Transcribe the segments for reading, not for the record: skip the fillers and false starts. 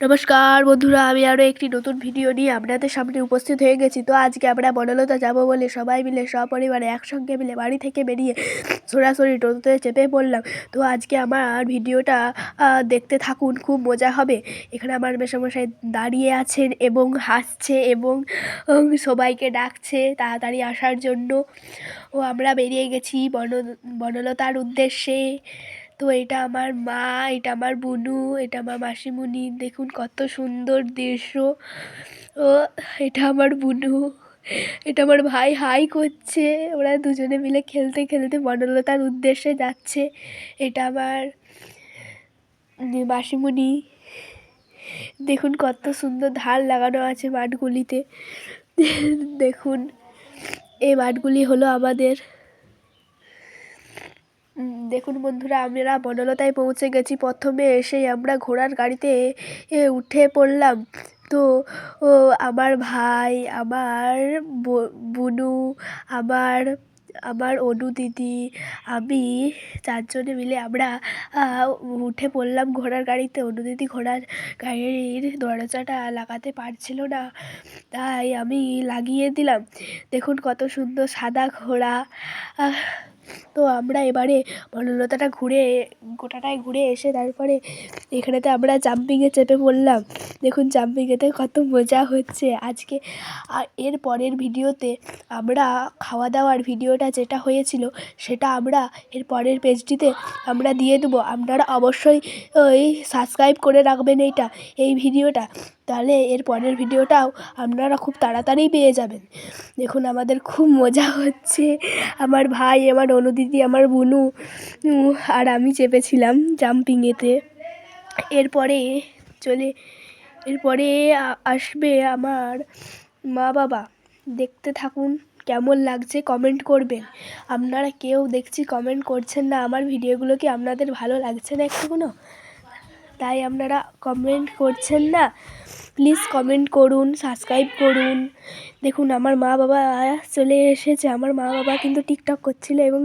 নমস্কার বন্ধুরা, আমি আরও একটি নতুন ভিডিও নিয়ে আপনাদের সামনে উপস্থিত হয়ে গেছি। তো আজকে আমরা বনলতা যাব বলে সবাই মিলে সপরিবারে একসঙ্গে মিলে বাড়ি থেকে বেরিয়ে সরাসরি টোটোতে চেপে পড়লাম। তো আজকে আমার ভিডিওটা দেখতে থাকুন, খুব মজা হবে। এখানে আমার মেসোমশাই দাঁড়িয়ে আছেন এবং হাসছে এবং সবাইকে ডাকছে তাড়াতাড়ি আসার জন্য। ও আমরা বেরিয়ে গেছি বনলতার উদ্দেশ্যে। তো এটা আমার মা, এটা আমার বুনু, এটা আমার মাসিমণি। দেখুন কত সুন্দর দৃশ্য। ও এটা আমার বুনু, এটা আমার ভাই হাই করছে। ওরা দুজনে মিলে খেলতে খেলতে বনলতার উদ্দেশ্যে যাচ্ছে। এটা আমার মাসিমণি। দেখুন কত সুন্দর ধার লাগানো আছে মাঠগুলিতে। দেখুন এই মাঠগুলি হলো আমাদের। দেখুন বন্ধুরা, আমরা বনলতায় পৌঁছে গেছি। প্রথমে এসেই আমরা ঘোড়ার গাড়িতে উঠে পড়লাম। তো আমার ভাই, আমার বুনু, আমার আমার অনু দিদি, আমি চারজনে মিলে আমরা উঠে পড়লাম ঘোড়ার গাড়িতে। অনু দিদি ঘোড়ার গাড়ির দরজাটা লাগাতে পারছিল না, তাই আমি লাগিয়ে দিলাম। দেখুন কত সুন্দর সাদা ঘোড়া। তো আমরা এবারে বনলতাটা গোটাটাই ঘুরে এসে তারপরে এখানেতে আমরা জাম্পিংয়ে চেপে পড়লাম। দেখুন জাম্পিংয়েতে কত মজা হচ্ছে আজকে। আর এর পরের ভিডিওতে আমরা খাওয়া দাওয়ার ভিডিওটা যেটা হয়েছিল সেটা আমরা এর পরের পেজটিতে আমরা দিয়ে দেবো। আপনারা অবশ্যই সাবস্ক্রাইব করে রাখবেন এই ভিডিওটা, তাহলে এর পরের ভিডিওটাও আপনারা খুব তাড়াতাড়ি পেয়ে যাবেন। দেখুন আমাদের খুব মজা হচ্ছে। আমার ভাই, আমার অনু দিদি, আমার বুনু আর আমি চেপেছিলাম জাম্পিংয়েতে। এরপরে আসবে আমার মা বাবা। দেখতে থাকুন, কেমন লাগছে কমেন্ট করবেন। আপনারা কেউ দেখছি কমেন্ট করছেন না। আমার ভিডিওগুলো কি আপনাদের ভালো লাগছে না একটুকুনো? তাই আপনারা কমেন্ট করছেন না। প্লিজ কমেন্ট করুন, সাবস্ক্রাইব করুন। দেখুন আমার মা বাবা চলে এসেছে। আমার মা বাবা কিন্তু টিকটক করছিল এবং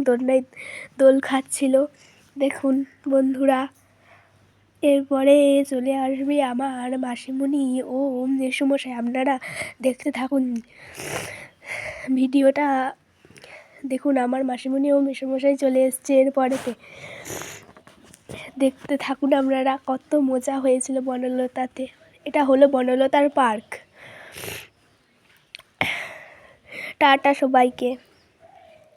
দোল খাচ্ছিল। দেখুন বন্ধুরা, এরপরে চলে আসবে আমার মাসিমণি ও মেসোমশাই। আপনারা দেখতে থাকুন ভিডিওটা। দেখুন আমার মাসিমণি ও মেসোমশাই চলে এসছে এরপরেতে। দেখতে থাকুন আপনারা, কত মজা হয়েছিল বনলতাতে। এটা হলো বনলতার পার্ক। টাটা সবাইকে।